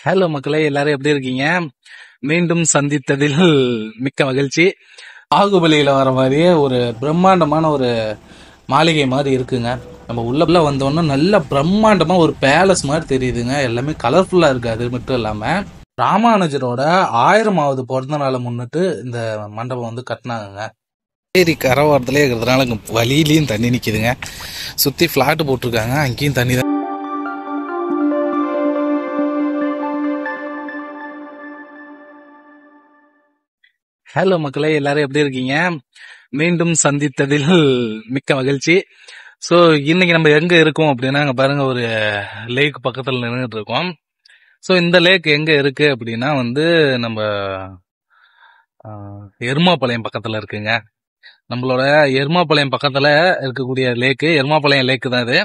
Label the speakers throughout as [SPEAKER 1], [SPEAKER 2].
[SPEAKER 1] Hello மக்களே, எல்லாரும் எப்படி இருக்கீங்க? மீண்டும் சந்தித்ததில் மிக்க மகிழ்ச்சி. பாகுபலியில வர மாதிரியே ஒரு பிரம்மாண்டமான ஒரு மாளிகை மாதிரி இருக்குங்க. நம்ம உள்ள வந்தோன்னா நல்ல பிரம்மாண்டமா ஒரு பேலஸ் மாதிரி தெரியுதுங்க. எல்லாமே கலர்ஃபுல்லா இருக்கு. அது மட்டும் இல்லாம ராமானுஜரோட 1000வது பிறந்த நாளை முன்னிட்டு இந்த மண்டபம் வந்து கட்டினாங்க. ஏரி கரவாரத்திலே இருக்கிறதுனால வழியிலையும் தண்ணி நிக்குதுங்க. சுத்தி பிளாட் போட்டிருக்காங்க, அங்கேயும் தண்ணி தான். ஹலோ மக்களே, எல்லாரும் எப்படி இருக்கீங்க? மீண்டும் சந்தித்ததில் மிக்க மகிழ்ச்சி. ஸோ இன்னைக்கு நம்ம எங்க இருக்கோம் அப்படின்னா, அங்க பாருங்க, ஒரு லேக் பக்கத்துல நின்றுட்டு இருக்கோம். ஸோ இந்த லேக் எங்க இருக்கு அப்படின்னா வந்து நம்ம எருமாபாளையம் பக்கத்துல இருக்குங்க. நம்மளோட எருமாபாளையம் பக்கத்துல இருக்கக்கூடிய லேக்கு எருமாபாளையம் லேக்கு தான் இது.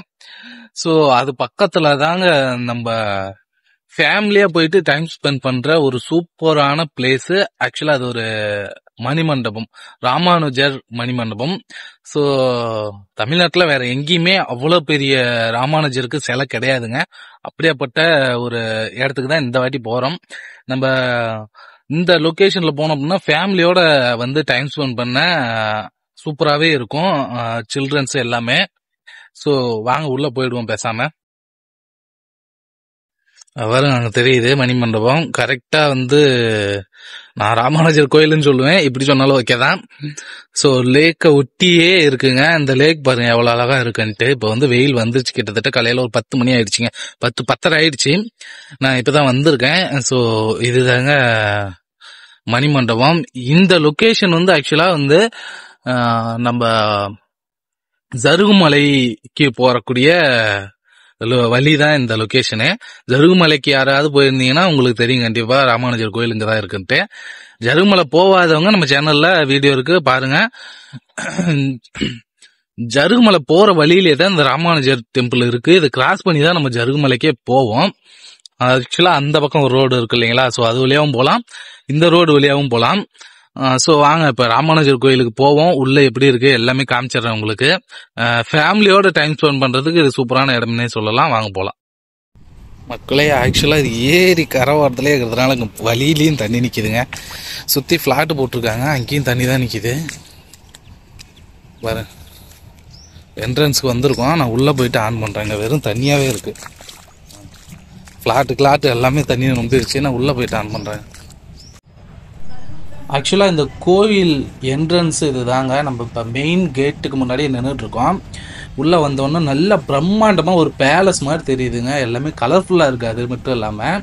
[SPEAKER 1] ஸோ அது பக்கத்துல தாங்க நம்ம ஃபேமிலியா போயிட்டு டைம் ஸ்பெண்ட் பண்ற ஒரு சூப்பரான பிளேஸ். ஆக்சுவலா அது ஒரு மணிமண்டபம், ராமானுஜர் மணிமண்டபம். ஸோ தமிழ்நாட்டில் வேற எங்கேயுமே அவ்வளோ பெரிய ராமானுஜருக்கு சிலை கிடையாதுங்க. அப்படியாப்பட்ட ஒரு இடத்துக்கு தான் இந்த வாட்டி போறோம். நம்ம இந்த லொகேஷன்ல போனோம் அப்படின்னா ஃபேமிலியோட வந்து டைம் ஸ்பெண்ட் பண்ண சூப்பராகவே இருக்கும், சில்ட்ரன்ஸ் எல்லாமே. ஸோ வாங்க உள்ள போயிடுவோம் பேசாம. வரும், அங்க தெரியுது மணிமண்டபம். கரெக்டா வந்து நான் ராமானுஜர் கோயில்னு சொல்லுவேன், இப்படி சொன்னாலும் ஓகே தான். ஸோ லேக்கை ஒட்டியே இருக்குங்க. இந்த லேக் பாருங்க எவ்வளவு அழகா இருக்குன்ட்டு. இப்போ வந்து வெயில் வந்துருச்சு, கிட்டத்தட்ட காலையில ஒரு 10 மணி ஆயிடுச்சுங்க. 10:30 ஆயிடுச்சு. நான் இப்பதான் வந்திருக்கேன். ஸோ இதுதாங்க மணிமண்டபம். இந்த லொகேஷன் வந்து ஆக்சுவலா வந்து நம்ம ஜருகுமலைக்கு போறக்கூடிய வழிதான் இந்த லொகேஷனு. ஜருகுமலைக்கு யாராவது போயிருந்தீங்கன்னா உங்களுக்கு தெரியும் கண்டிப்பா ராமானுஜர் கோயில் இங்கதான் இருக்குன்ட்டு. ஜருகுமலை போவாதவங்க நம்ம சேனல்ல வீடியோ இருக்கு, பாருங்க. ஜருகுமலை போற வழியிலே தான் இந்த ராமானுஜர் டெம்பிள் இருக்கு. இதை கிராஸ் பண்ணி தான் நம்ம ஜருகுமலைக்கே போவோம். ஆக்சுவலா அந்த பக்கம் ஒரு ரோடு இருக்கு இல்லைங்களா, ஸோ அது வழியாவும் போகலாம், இந்த ரோடு வழியாவும் போகலாம். ஸோ வாங்க இப்ப ராமானுஜர் கோயிலுக்கு போவோம். உள்ள எப்படி இருக்கு எல்லாமே காமிச்சிடுறேன் உங்களுக்கு. ஃபேமிலியோட டைம் ஸ்பெண்ட் பண்றதுக்கு இது சூப்பரான இடம்னே சொல்லலாம். வாங்க போகலாம் மக்களே. ஆக்சுவலா இது ஏரி கரவாரத்திலே இருக்கிறதுனால வழியிலையும் தண்ணி நிக்குதுங்க. சுத்தி பிளாட் போட்டிருக்காங்க, அங்கேயும் தண்ணி தான் நிக்குது. வர என்ட்ரன்ஸ்க்கு வந்திருக்கோம். நான் உள்ள போயிட்டு ஆன் பண்றேங்க. வெறும் தண்ணியாவே இருக்கு. பிளாட் எல்லாமே தண்ணி நம்பிடுச்சு. நான் உள்ள போயிட்டு ஆன் பண்றேன். ஆக்சுவலாக இந்த கோவில் என்ட்ரன்ஸ் இது தாங்க. நம்ம இப்போ மெயின் கேட்டுக்கு முன்னாடி நின்றுட்டுருக்கோம். உள்ளே வந்தோன்னா நல்ல பிரம்மாண்டமாக ஒரு பேலஸ் மாதிரி தெரியுதுங்க. எல்லாமே கலர்ஃபுல்லாக இருக்குது. அது மட்டும் இல்லாமல்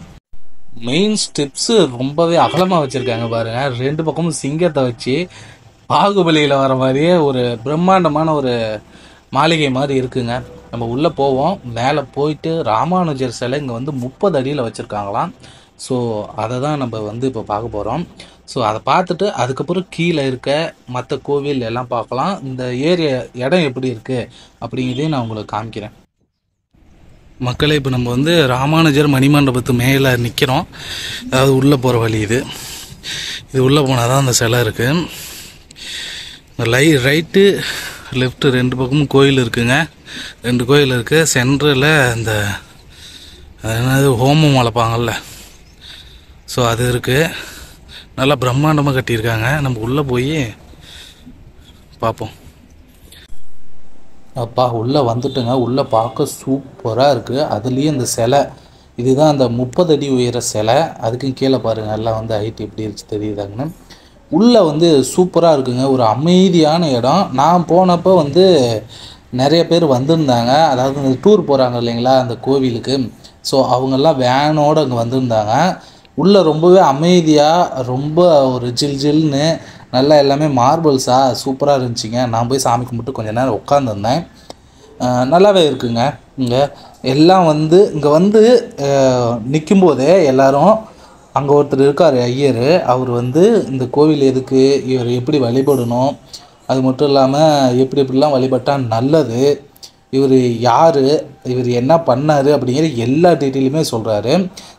[SPEAKER 1] மெயின் ஸ்டெப்ஸு ரொம்பவே அகலமாக வச்சுருக்காங்க பாருங்க. 2 பக்கமும் சிங்கத்தை வச்சு பாகுபலியில் வர மாதிரியே ஒரு பிரம்மாண்டமான ஒரு மாளிகை மாதிரி இருக்குங்க. நம்ம உள்ளே போவோம். மேலே போயிட்டு ராமானுஜர் சிலை இங்கே வந்து 30 அடியில் வச்சுருக்காங்களாம். ஸோ அதை தான் நம்ம வந்து இப்போ பார்க்க போகிறோம். ஸோ அதை பார்த்துட்டு அதுக்கப்புறம் கீழே இருக்க மற்ற கோவில் எல்லாம் பார்க்கலாம். இந்த ஏரியா இடம் எப்படி இருக்குது அப்படிங்கிறதையும் நான் உங்களுக்கு காமிக்கிறேன். மக்களே, இப்போ நம்ம வந்து ராமானுஜர் மணிமண்டபத்து மேலே நிற்கிறோம். அதாவது உள்ளே போகிற வழி இது. இது உள்ளே போனால் தான் அந்த சிலை இருக்குது. ரைட்டு லெஃப்ட்டு 2 பக்கமும் கோயில் இருக்குங்க. 2 கோயில் இருக்குது. சென்டரில் இந்த என்னது ஹோமம் வளர்ப்பாங்கல்ல, ஸோ அது இருக்குது. நல்லா பிரம்மாண்டமாக கட்டியிருக்காங்க. நம்ம உள்ளே போய் பார்ப்போம். அப்பா உள்ளே வந்துட்டுங்க. உள்ளே பார்க்க சூப்பராக இருக்குது. அதுலேயும் இந்த சிலை இதுதான் அந்த 30 அடி உயர சிலை. அதுக்கும் கீழே பாருங்கள் எல்லாம் வந்து ஹைட் எப்படி இருந்துச்சு தெரியுதாங்கன்னு. உள்ளே வந்து சூப்பராக இருக்குங்க. ஒரு அமைதியான இடம். நான் போனப்போ வந்து நிறைய பேர் வந்திருந்தாங்க. அதாவது இந்த டூர் போகிறாங்க இல்லைங்களா அந்த கோவிலுக்கு. ஸோ அவங்கெல்லாம் வேனோடு அங்கே வந்திருந்தாங்க. உள்ளே ரொம்பவே அமைதியாக, ரொம்ப ஒரு ஜில்னு நல்லா எல்லாமே மார்பிள்ஸாக சூப்பராக இருந்துச்சுங்க. நான் போய் சாமி கும்பிட்டு கொஞ்சம் நேரம் உட்காந்துருந்தேன். நல்லாவே இருக்குங்க. இங்கே எல்லாம் வந்து இங்கே வந்து நிற்கும்போதே எல்லாரும் அங்கே ஒருத்தர் இருக்கார் ஐயர். அவர் வந்து இந்த கோவில் எதுக்கு, இவர் எப்படி வழிபடணும், அது மட்டும் இல்லாமல் எப்படிலாம் வழிபட்டால் நல்லது, இவர் யார், இவர் என்ன பண்ணார் அப்படிங்கிற எல்லா டீட்டெயிலுமே சொல்கிறாரு.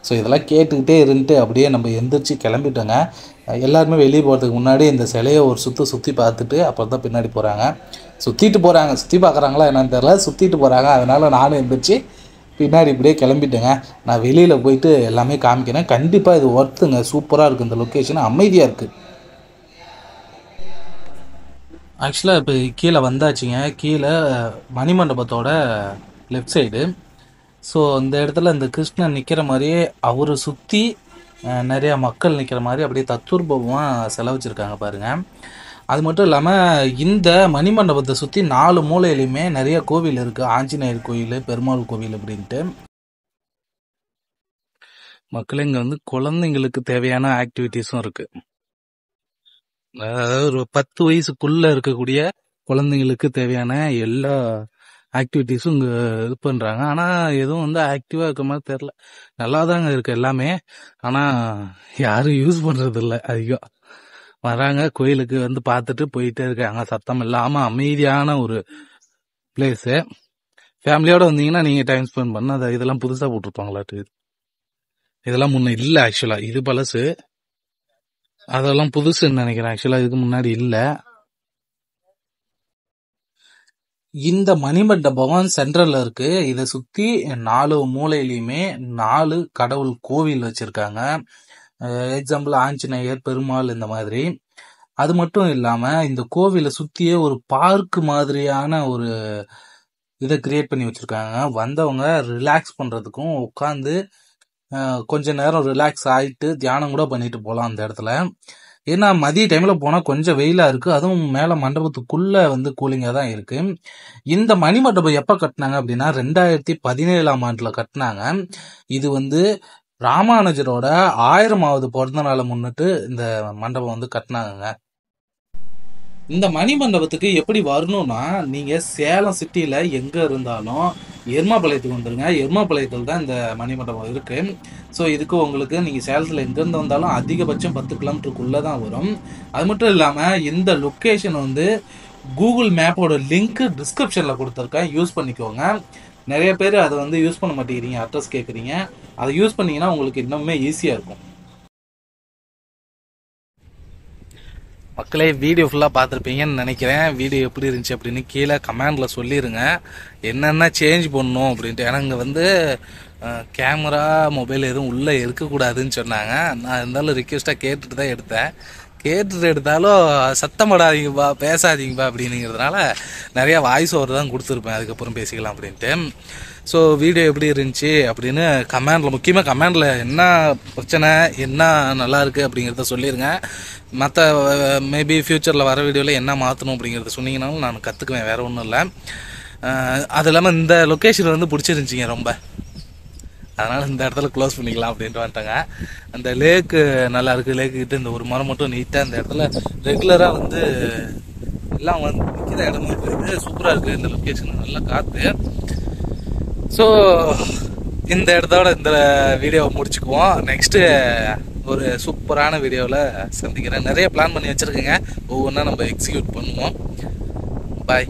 [SPEAKER 1] ஸோ இதெல்லாம் கேட்டுக்கிட்டே இருந்துட்டு அப்படியே நம்ம எந்திரிச்சு கிளம்பிட்டோங்க. எல்லாருமே வெளியே போகிறதுக்கு முன்னாடி இந்த சிலையை ஒரு சுற்றி பார்த்துட்டு அப்புறம் தான் பின்னாடி போகிறாங்க. சுற்றி பார்க்குறாங்களா என்னன்னு தெரியல, சுற்றிட்டு போகிறாங்க. அதனால் நானும் எந்திரிச்சு பின்னாடி இப்படியே கிளம்பிட்டேங்க. நான் வெளியில் போயிட்டு எல்லாமே காமிக்கிறேன். கண்டிப்பாக இது ஒர்த்துங்க, சூப்பராக இருக்குது. இந்த லொக்கேஷன் அமைதியாக இருக்குது. ஆக்சுவலாக இப்போ கீழே வந்தாச்சுங்க. கீழே மணிமண்டபத்தோட லெஃப்ட் சைடு. ஸோ இந்த இடத்துல இந்த கிருஷ்ணன் நிற்கிற மாதிரியே அவரை சுற்றி நிறையா மக்கள் நிற்கிற மாதிரி அப்படியே தத்துரூபமாக செலவச்சிருக்காங்க பாருங்கள். அது மட்டும் இல்லாமல் இந்த மணிமண்டபத்தை சுற்றி 4 மூலையிலையுமே நிறைய கோவில் இருக்குது. ஆஞ்சநேயர் கோயில், பெருமாள் கோவில் அப்படின்ட்டு. மக்கள் இங்கே வந்து குழந்தைங்களுக்கு தேவையான ஆக்டிவிட்டீஸும் இருக்குது. அதாவது ஒரு 10 வயசுக்குள்ளே இருக்கக்கூடிய குழந்தைங்களுக்கு தேவையான எல்லா ஆக்டிவிட்டீஸும் இங்கே இது பண்ணுறாங்க. ஆனால் எதுவும் வந்து ஆக்டிவாக இருக்க மாதிரி தெரில. நல்லா தாங்க இருக்குது எல்லாமே. ஆனால் யாரும் யூஸ் பண்ணுறது இல்லை. அதிகம் வராங்க, கோயிலுக்கு வந்து பார்த்துட்டு போயிட்டே இருக்காங்க. சத்தம் இல்லாமல் அமைதியான ஒரு பிளேஸு. ஃபேமிலியோடு வந்தீங்கன்னா நீங்கள் டைம் ஸ்பெண்ட் பண்ண அதை இதெல்லாம் புதுசாக போட்டிருப்பாங்களாட்டு. இதெல்லாம் முன்னே இல்லை ஆக்சுவலாக. இது பழசு, அதெல்லாம் புதுசுன்னு நினைக்கிறேன். ஆக்சுவலாக இதுக்கு முன்னாடி இல்லை. இந்த மணிமண்டபம் சென்ட்ரல்ல இருக்கு. இதை சுத்தி 4 மூலையிலையுமே 4 கடவுள் கோவில் வச்சிருக்காங்க. எக்ஸாம்பிள் ஆஞ்சநேயர், பெருமாள் இந்த மாதிரி. அது மட்டும் இல்லாம இந்த கோவிலை சுத்தியே ஒரு பார்க் மாதிரியான ஒரு இதை கிரியேட் பண்ணி வச்சிருக்காங்க. வந்தவங்க ரிலாக்ஸ் பண்றதுக்கும் உட்காந்து கொஞ்ச நேரம் ரிலாக்ஸ் ஆயிட்டு தியானம் கூட பண்ணிட்டு போகலாம் அந்த இடத்துல. ஏன்னா மதிய டைம்ல போனா கொஞ்சம் வெயிலா இருக்கு. அதுவும் மேல மண்டபத்துக்குள்ள வந்து கூலிங்கா தான் இருக்கு. இந்த மணிமண்டபம் எப்ப கட்டினாங்க அப்படின்னா 2017ஆம் ஆண்டுல கட்டினாங்க. இது வந்து ராமானுஜரோட 1000வது பிறந்த நாளை முன்னிட்டு இந்த மண்டபம் வந்து கட்டினாங்க. இந்த மணிமண்டபத்துக்கு எப்படி வரணும்னா, நீங்க சேலம் சிட்டியில எங்க இருந்தாலும் எருமாபாளையத்துக்கு வந்துருங்க. எருமாபாளையத்தில் தான் இந்த மணிமண்டபம் இருக்கு. ஸோ இதுக்கு உங்களுக்கு நீங்கள் சேலத்தில் எங்கேருந்து வந்தாலும் அதிகபட்சம் 10 கிலோமீட்டருக்குள்ளே தான் வரும். அது மட்டும் இல்லாமல் இந்த லொக்கேஷன் வந்து கூகுள் மேப்போட லிங்க் டிஸ்கிரிப்ஷனில் கொடுத்துருக்கேன், யூஸ் பண்ணிக்கோங்க. நிறைய பேர் அதை வந்து யூஸ் பண்ண மாட்டேங்கிறீங்க, அட்ரஸ் கேட்குறீங்க. அதை யூஸ் பண்ணிங்கன்னா உங்களுக்கு இன்னுமே ஈஸியாக இருக்கும். மக்களே, வீடியோ ஃபுல்லாக பார்த்துருப்பீங்கன்னு நினைக்கிறேன். வீடியோ எப்படி இருந்துச்சு அப்படின்னு கீழே கமெண்டில் சொல்லிடுங்க. என்னென்ன சேஞ்ச் பண்ணணும் அப்படின்ட்டு. ஏன்னா இங்கே வந்து கேமரா மொபைல் எதுவும் உள்ளே இருக்கக்கூடாதுன்னு சொன்னாங்க. நான் இருந்தாலும் ரிக்வெஸ்ட்டாக கேட்டுட்டு தான் எடுத்தேன். கேட்டுட்டு எடுத்தாலும் சத்தம் படாதீங்கப்பா, பேசாதீங்கப்பா அப்படிங்கிறதுனால நிறையா வாய்ஸ் ஓவர் தான் கொடுத்துருப்பேன். அதுக்கப்புறம் பேசிக்கலாம் அப்படின்ட்டு. ஸோ வீடியோ எப்படி இருந்துச்சு அப்படின்னு கமெண்டில், முக்கியமாக கமெண்டில் என்ன பிரச்சனை, என்ன நல்லா இருக்குது அப்படிங்கிறத சொல்லிடுங்க. மற்ற மேபி ஃப்யூச்சரில் வர வீடியோவில் என்ன மாற்றணும் அப்படிங்கிறத சொன்னீங்கன்னாலும் நான் கற்றுக்குவேன், வேறு ஒன்றும் இல்லை. அது இல்லாமல் இந்த லொக்கேஷன் வந்து பிடிச்சிருந்துச்சிங்க ரொம்ப. அதனால் இந்த இடத்துல க்ளோஸ் பண்ணிக்கலாம் அப்படின்ட்டு வந்துட்டாங்க. அந்த லேக்கு நல்லா இருக்குது. லேக்குக்கிட்ட இந்த ஒரு மரம் மட்டும் நீட்டாக இந்த இடத்துல ரெகுலராக வந்து எல்லாம் வந்து நிற்கிற இடமா இருக்குது. சூப்பராக இருக்குது இந்த லொக்கேஷன், நல்லா காற்று. ஸோ இந்த இடத்தோட இந்த வீடியோவை முடிச்சுக்குவோம். நெக்ஸ்ட்டு ஒரு சூப்பரான வீடியோவில் சந்திக்கிறேன். நிறைய பிளான் பண்ணி வச்சுருக்கேங்க, ஒவ்வொன்றா நம்ம எக்ஸிக்யூட் பண்ணுவோம். பாய்.